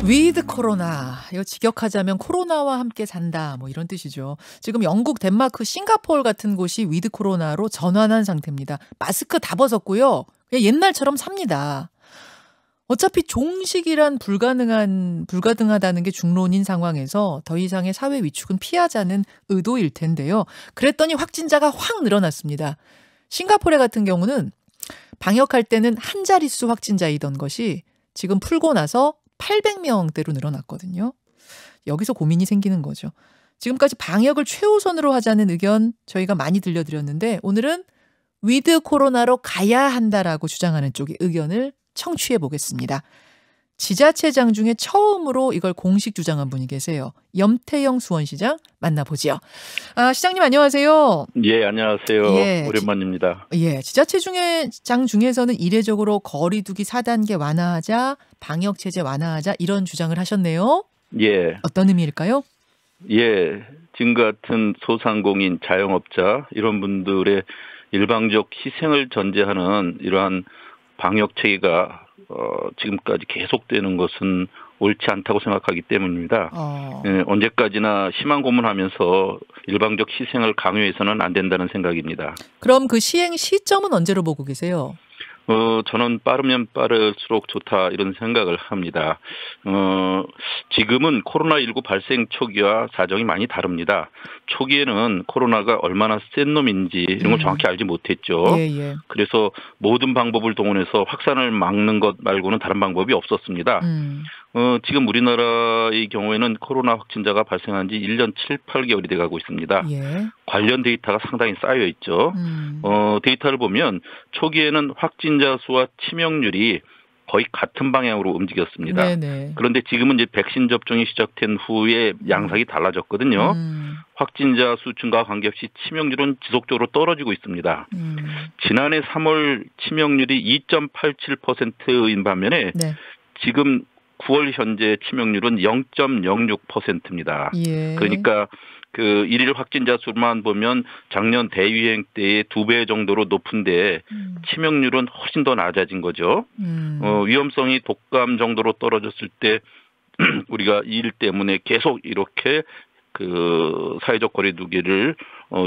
위드 코로나. 이거 직역하자면 코로나와 함께 산다. 뭐 이런 뜻이죠. 지금 영국, 덴마크, 싱가포르 같은 곳이 위드 코로나로 전환한 상태입니다. 마스크 다 벗었고요. 그냥 옛날처럼 삽니다. 어차피 종식이란 불가능하다는 게 중론인 상황에서 더 이상의 사회 위축은 피하자는 의도일 텐데요. 그랬더니 확진자가 확 늘어났습니다. 싱가포르 같은 경우는 방역할 때는 한 자릿수 확진자이던 것이 지금 풀고 나서 800명대로 늘어났거든요. 여기서 고민이 생기는 거죠. 지금까지 방역을 최우선으로 하자는 의견 저희가 많이 들려드렸는데 오늘은 위드 코로나로 가야 한다라고 주장하는 쪽의 의견을 청취해 보겠습니다. 지자체장 중에 처음으로 이걸 공식 주장한 분이 계세요. 염태영 수원시장 만나보죠. 시장님 안녕하세요. 예, 안녕하세요. 예, 오랜만입니다. 예, 지자체장 중에서는 이례적으로 거리 두기 4단계 완화하자, 방역 체제 완화하자 이런 주장을 하셨네요. 예. 어떤 의미일까요? 예. 지금 같은 소상공인, 자영업자 이런 분들의 일방적 희생을 전제하는 이러한 방역 체계가 지금까지 계속되는 것은 옳지 않다고 생각하기 때문입니다. 예, 언제까지나 심한 고문하면서 일방적 희생을 강요해서는 안 된다는 생각입니다. 그럼 그 시행 시점은 언제로 보고 계세요? 저는 빠르면 빠를수록 좋다 이런 생각을 합니다. 지금은 코로나19 발생 초기와 사정이 많이 다릅니다. 초기에는 코로나가 얼마나 센 놈인지 이런 걸 정확히 알지 못했죠. 예. 그래서 모든 방법을 동원해서 확산을 막는 것 말고는 다른 방법이 없었습니다. 지금 우리나라의 경우에는 코로나 확진자가 발생한 지 1년 7, 8개월이 돼가고 있습니다. 예. 관련 데이터가 상당히 쌓여 있죠. 데이터를 보면 초기에는 확진자 수와 치명률이 거의 같은 방향으로 움직였습니다. 네네. 그런데 지금은 이제 백신 접종이 시작된 후에 양상이 달라졌거든요. 확진자 수 증가와 관계없이 치명률은 지속적으로 떨어지고 있습니다. 지난해 3월 치명률이 2.87%인 반면에 네. 지금 9월 현재 치명률은 0.06%입니다. 예. 그러니까 그 일일 확진자 수만 보면 작년 대유행 때의 2배 정도로 높은데 치명률은 훨씬 더 낮아진 거죠. 위험성이 독감 정도로 떨어졌을 때 우리가 이 일 때문에 계속 이렇게 그 사회적 거리두기를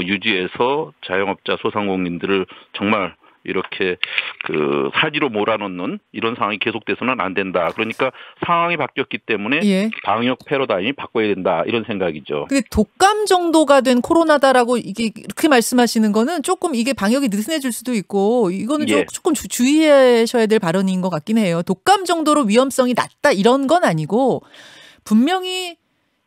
유지해서 자영업자 소상공인들을 정말 이렇게 그 사지로 몰아넣는 이런 상황이 계속돼서는 안 된다. 그러니까 상황이 바뀌었기 때문에 예. 방역 패러다임이 바꿔야 된다. 이런 생각이죠. 근데 독감 정도가 된 코로나다라고 이게 이렇게 말씀하시는 거는 조금 이게 방역이 느슨해질 수도 있고 이거는 예. 조금 주의하셔야 될 발언인 것 같긴 해요. 독감 정도로 위험성이 낮다 이런 건 아니고 분명히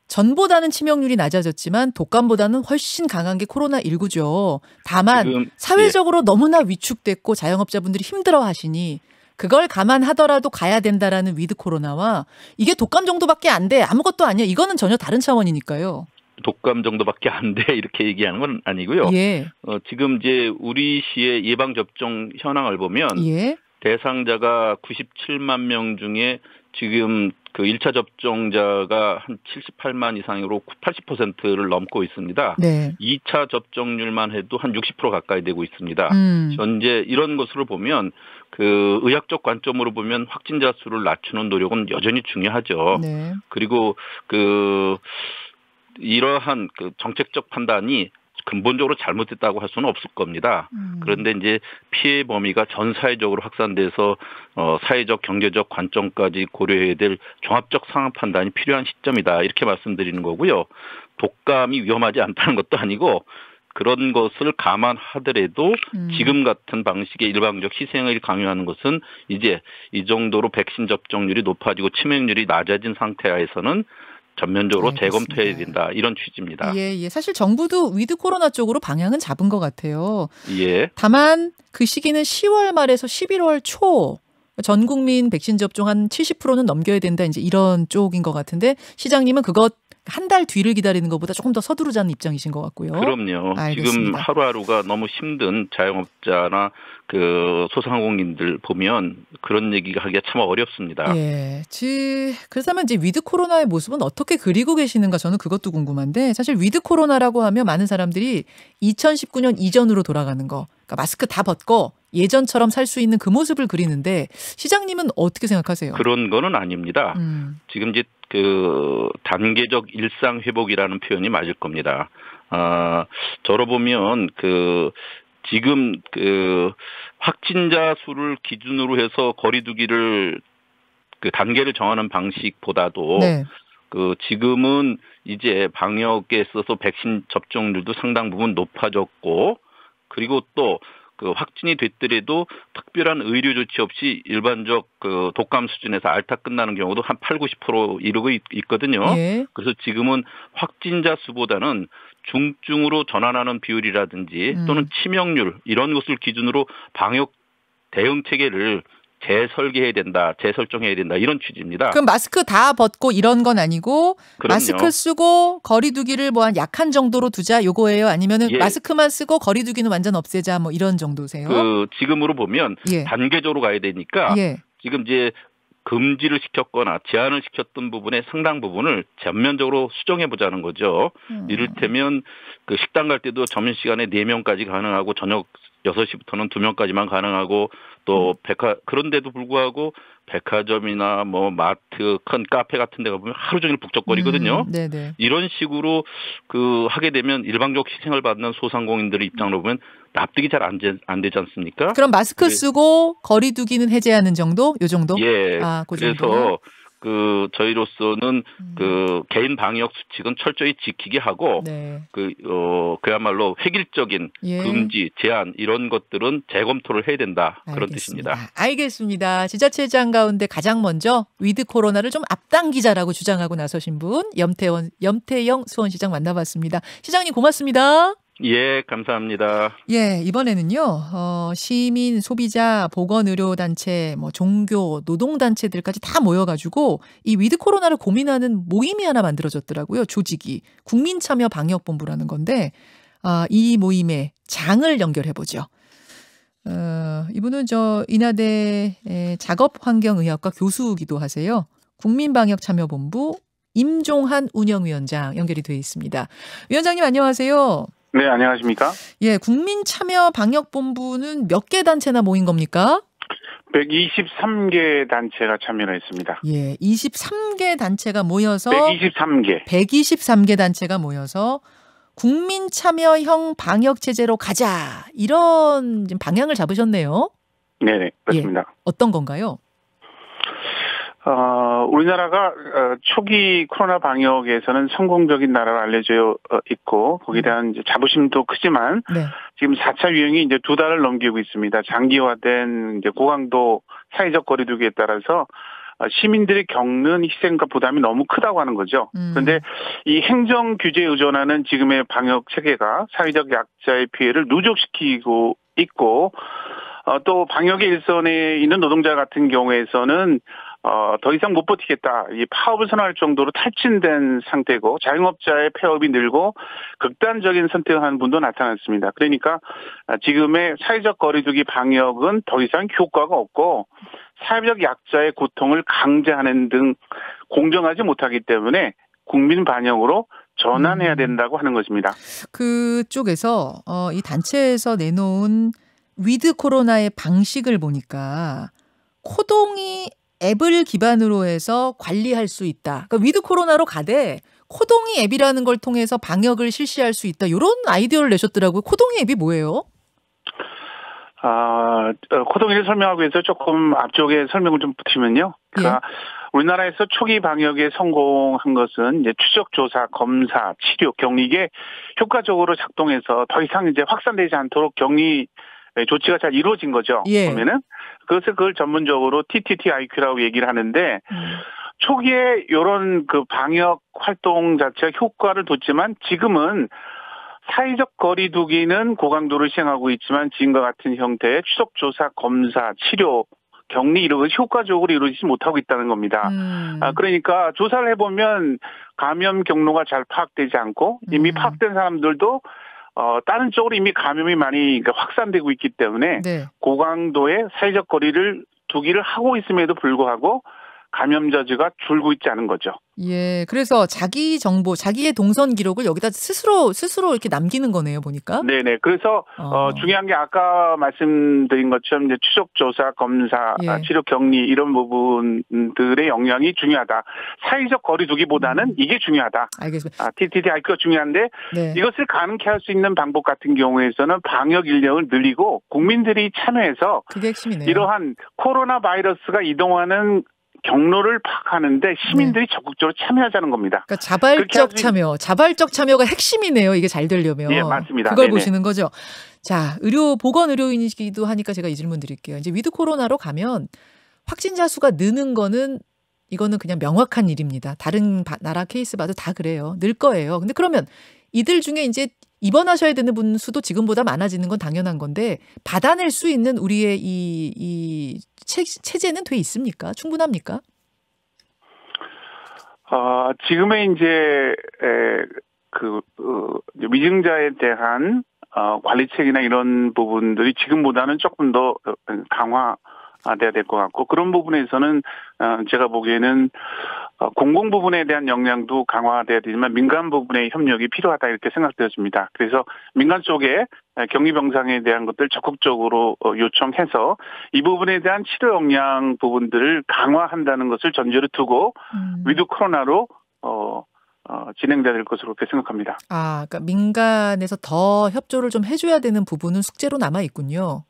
전보다는 치명률이 낮아졌지만 독감보다는 훨씬 강한 게 코로나19죠. 다만 지금, 사회적으로 너무나 위축됐고 자영업자분들이 힘들어하시니 그걸 감안하더라도 가야 된다라는 위드 코로나와 이게 독감 정도밖에 안 돼. 아무것도 아니야. 이거는 전혀 다른 차원이니까요. 독감 정도밖에 안 돼. 이렇게 얘기하는 건 아니고요. 예. 지금 이제 우리 시의 예방접종 현황을 보면 예. 대상자가 97만 명 중에 지금 그 1차 접종자가 한 78만 이상으로 80%를 넘고 있습니다. 네. 2차 접종률만 해도 한 60% 가까이 되고 있습니다. 현재 이런 것으로 보면 그 의학적 관점으로 보면 확진자 수를 낮추는 노력은 여전히 중요하죠. 네. 그리고 그 이러한 그 정책적 판단이 근본적으로 잘못됐다고 할 수는 없을 겁니다. 그런데 이제 피해 범위가 전 사회적으로 확산돼서 사회적, 경제적 관점까지 고려해야 될 종합적 상황 판단이 필요한 시점이다. 이렇게 말씀드리는 거고요. 독감이 위험하지 않다는 것도 아니고 그런 것을 감안하더라도 지금 같은 방식의 일방적 희생을 강요하는 것은 이제 이 정도로 백신 접종률이 높아지고 치명률이 낮아진 상태하에서는 전면적으로 재검토해야 된다. 이런 취지입니다. 예. 사실 정부도 위드 코로나 쪽으로 방향은 잡은 것 같아요. 예. 다만 그 시기는 10월 말에서 11월 초 전 국민 백신 접종 한 70%는 넘겨야 된다. 이제 이런 쪽인 것 같은데 시장님은 그것 한 달 뒤를 기다리는 것보다 조금 더 서두르자는 입장이신 것 같고요. 그럼요. 알겠습니다. 지금 하루하루가 너무 힘든 자영업자나 그 소상공인들 보면 그런 얘기가 하기가 참 어렵습니다. 예. 그렇다면 이제 위드 코로나의 모습은 어떻게 그리고 계시는가 저는 그것도 궁금한데 사실 위드 코로나라고 하면 많은 사람들이 2019년 이전으로 돌아가는 거, 그러니까 마스크 다 벗고 예전처럼 살 수 있는 그 모습을 그리는데 시장님은 어떻게 생각하세요? 그런 거는 아닙니다. 지금 이제 그 단계적 일상 회복이라는 표현이 맞을 겁니다. 저로 보면 지금 확진자 수를 기준으로 해서 거리두기를 그 단계를 정하는 방식보다도 네. 지금은 이제 방역에 있어서 백신 접종률도 상당 부분 높아졌고 그리고 또 확진이 됐더라도 특별한 의료 조치 없이 일반적 독감 수준에서 앓다 끝나는 경우도 한 8, 90% 이르고 있거든요. 예. 그래서 지금은 확진자 수보다는 중증으로 전환하는 비율이라든지 또는 치명률 이런 것을 기준으로 방역 대응 체계를 재설계해야 된다, 재설정해야 된다 이런 취지입니다. 그럼 마스크 다 벗고 이런 건 아니고 그럼요. 마스크 쓰고 거리두기를 뭐 한 약한 정도로 두자 요거예요? 아니면은 예. 마스크만 쓰고 거리두기는 완전 없애자 뭐 이런 정도세요? 지금으로 보면 예. 단계적으로 가야 되니까 예. 지금 이제 금지를 시켰거나 제한을 시켰던 부분의 상당 부분을 전면적으로 수정해 보자는 거죠. 이를테면 식당 갈 때도 점심시간에 4명까지 가능하고 저녁 6시부터는 2명까지만 가능하고 또 그런데도 불구하고 백화점이나 뭐 마트, 큰 카페 같은 데 가보면 하루 종일 북적거리거든요. 네네. 이런 식으로 하게 되면 일방적 희생을 받는 소상공인들의 입장으로 보면 납득이 잘 안 되지 않습니까? 그럼 마스크 쓰고 거리두기는 해제하는 정도? 요 정도? 예. 그 그래서 정도요? 저희로서는 개인 방역 수칙은 철저히 지키게 하고 네. 그야말로 획일적인 예. 금지, 제한 이런 것들은 재검토를 해야 된다. 그런 알겠습니다. 뜻입니다. 알겠습니다. 지자체장 가운데 가장 먼저 위드 코로나를 좀 앞당기자라고 주장하고 나서신 분 염태영 수원시장 만나봤습니다. 시장님 고맙습니다. 예, 감사합니다. 예, 이번에는요, 시민, 소비자, 보건의료단체, 뭐, 종교, 노동단체들까지 다 모여가지고 이 위드 코로나를 고민하는 모임이 하나 만들어졌더라고요. 조직이. 국민참여방역본부라는 건데, 이 모임의 장을 연결해보죠. 이분은 인하대 작업환경의학과 교수이기도 하세요. 국민방역참여본부 임종한 운영위원장 연결이 되어 있습니다. 위원장님 안녕하세요. 네, 안녕하십니까? 예, 국민참여방역본부는 몇 개 단체나 모인 겁니까? 123개 단체가 참여를 했습니다. 예, 23개 단체가 모여서 123개 단체가 모여서 국민 참여형 방역 체제로 가자 이런 방향을 잡으셨네요. 네, 그렇습니다. 예, 어떤 건가요? 우리나라가 초기 코로나 방역에서는 성공적인 나라로 알려져 있고 거기에 대한 이제 자부심도 크지만 네. 지금 4차 유행이 이제 2달을 넘기고 있습니다. 장기화된 이제 고강도 사회적 거리두기에 따라서 시민들이 겪는 희생과 부담이 너무 크다고 하는 거죠. 그런데 이 행정 규제에 의존하는 지금의 방역 체계가 사회적 약자의 피해를 누적시키고 있고 또 방역의 일선에 있는 노동자 같은 경우에서는 더 이상 못 버티겠다. 이 파업을 선언할 정도로 탈진된 상태고 자영업자의 폐업이 늘고 극단적인 선택을 하는 분도 나타났습니다. 그러니까 지금의 사회적 거리두기 방역은 더 이상 효과가 없고 사회적 약자의 고통을 강제하는 등 공정하지 못하기 때문에 국민 반영으로 전환해야 된다고 하는 것입니다. 그쪽에서 이 단체에서 내놓은 위드 코로나의 방식을 보니까 코동이 앱을 기반으로 해서 관리할 수 있다. 그러니까 위드 코로나로 가되 코동이 앱이라는 걸 통해서 방역을 실시할 수 있다. 이런 아이디어를 내셨더라고요. 코동이 앱이 뭐예요? 코동이를 설명하기 위해서 조금 앞쪽에 설명을 좀 붙이면요. 그러니까 우리나라에서 초기 방역에 성공한 것은 이제 추적 조사, 검사, 치료, 격리 이게 효과적으로 작동해서 더 이상 이제 확산되지 않도록 격리 조치가 잘 이루어진 거죠. 예. 그러면은 그걸 전문적으로 TTTIQ라고 얘기를 하는데 초기에 이런 방역 활동 자체가 효과를 뒀지만 지금은 사회적 거리두기는 고강도를 시행하고 있지만 지금과 같은 형태의 추적 조사, 검사, 치료 격리 이런 것이 효과적으로 이루어지지 못하고 있다는 겁니다. 그러니까 조사를 해보면 감염 경로가 잘 파악되지 않고 이미 파악된 사람들도 다른 쪽으로 이미 감염이 많이 확산되고 있기 때문에 네. 고강도의 사회적 거리를 두기를 하고 있음에도 불구하고 감염자수가 줄고 있지 않은 거죠. 예, 그래서 자기 정보, 자기의 동선 기록을 여기다 스스로 이렇게 남기는 거네요, 보니까. 네네. 그래서 중요한 게 아까 말씀드린 것처럼 이제 추적 조사, 검사, 예. 치료 격리 이런 부분들의 영향이 중요하다. 사회적 거리두기보다는 이게 중요하다. 알겠습니다. TTIQ가 중요한데 네. 이것을 가능케 할 수 있는 방법 같은 경우에서는 방역 인력을 늘리고 국민들이 참여해서 그게 핵심이네요. 이러한 코로나 바이러스가 이동하는 경로를 파악하는데 시민들이 네. 적극적으로 참여하자는 겁니다. 그러니까 자발적 참여가 핵심이네요. 이게 잘 되려면. 예, 맞습니다. 그걸 네네. 보시는 거죠. 자, 보건 의료인이기도 하니까 제가 이 질문 드릴게요. 이제 위드 코로나로 가면 확진자 수가 느는 거는 이거는 그냥 명확한 일입니다. 다른 나라 케이스 봐도 다 그래요. 늘 거예요. 근데 그러면 이들 중에 이제 입원하셔야 되는 분 수도 지금보다 많아지는 건 당연한 건데 받아낼 수 있는 우리의 이 체제는 돼 있습니까? 충분합니까? 지금의 이제 위증자에 대한 관리책이나 이런 부분들이 지금보다는 조금 더 강화돼야 될 것 같고 그런 부분에서는 제가 보기에는 공공 부분에 대한 역량도 강화돼야 되지만 민간 부분의 협력이 필요하다 이렇게 생각되어집니다. 그래서 민간 쪽에 격리병상에 대한 것들 적극적으로 요청해서 이 부분에 대한 치료 역량 부분들을 강화한다는 것을 전제로 두고 위드 코로나로 진행돼야 될 것으로 그렇게 생각합니다. 그러니까 민간에서 더 협조를 좀 해줘야 되는 부분은 숙제로 남아 있군요.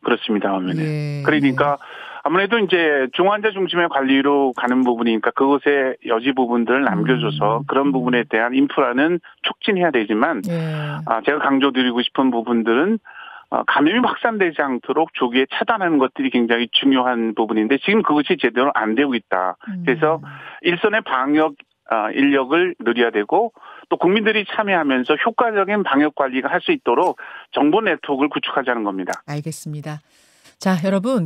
그렇습니다. 예. 그러니까 아무래도 이제 중환자 중심의 관리로 가는 부분이니까 그것의 여지 부분들을 남겨줘서 그런 부분에 대한 인프라는 촉진해야 되지만 제가 강조드리고 싶은 부분들은 감염이 확산되지 않도록 조기에 차단하는 것들이 굉장히 중요한 부분인데 지금 그것이 제대로 안 되고 있다. 그래서 일선의 방역 인력을 늘려야 되고 또 국민들이 참여하면서 효과적인 방역 관리가 할 수 있도록 정보 네트워크를 구축하자는 겁니다. 알겠습니다. 자, 여러분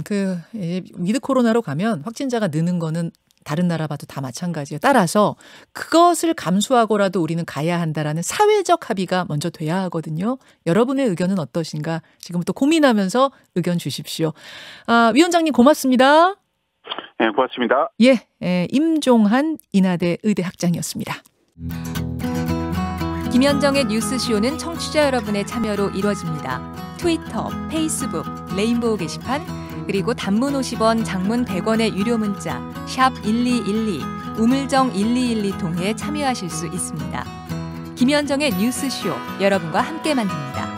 위드 코로나로 가면 확진자가 느는 거는 다른 나라 봐도 다 마찬가지예요. 따라서 그것을 감수하고라도 우리는 가야 한다라는 사회적 합의가 먼저 돼야 하거든요. 여러분의 의견은 어떠신가? 지금부터 고민하면서 의견 주십시오. 위원장님 고맙습니다. 네, 고맙습니다. 임종한 인하대 의대 학장이었습니다. 김현정의 뉴스쇼는 청취자 여러분의 참여로 이루어집니다. 트위터, 페이스북, 레인보우 게시판, 그리고 단문 50원, 장문 100원의 유료 문자 샵 1212, 우물정 1212 통해 참여하실 수 있습니다. 김현정의 뉴스쇼, 여러분과 함께 만듭니다.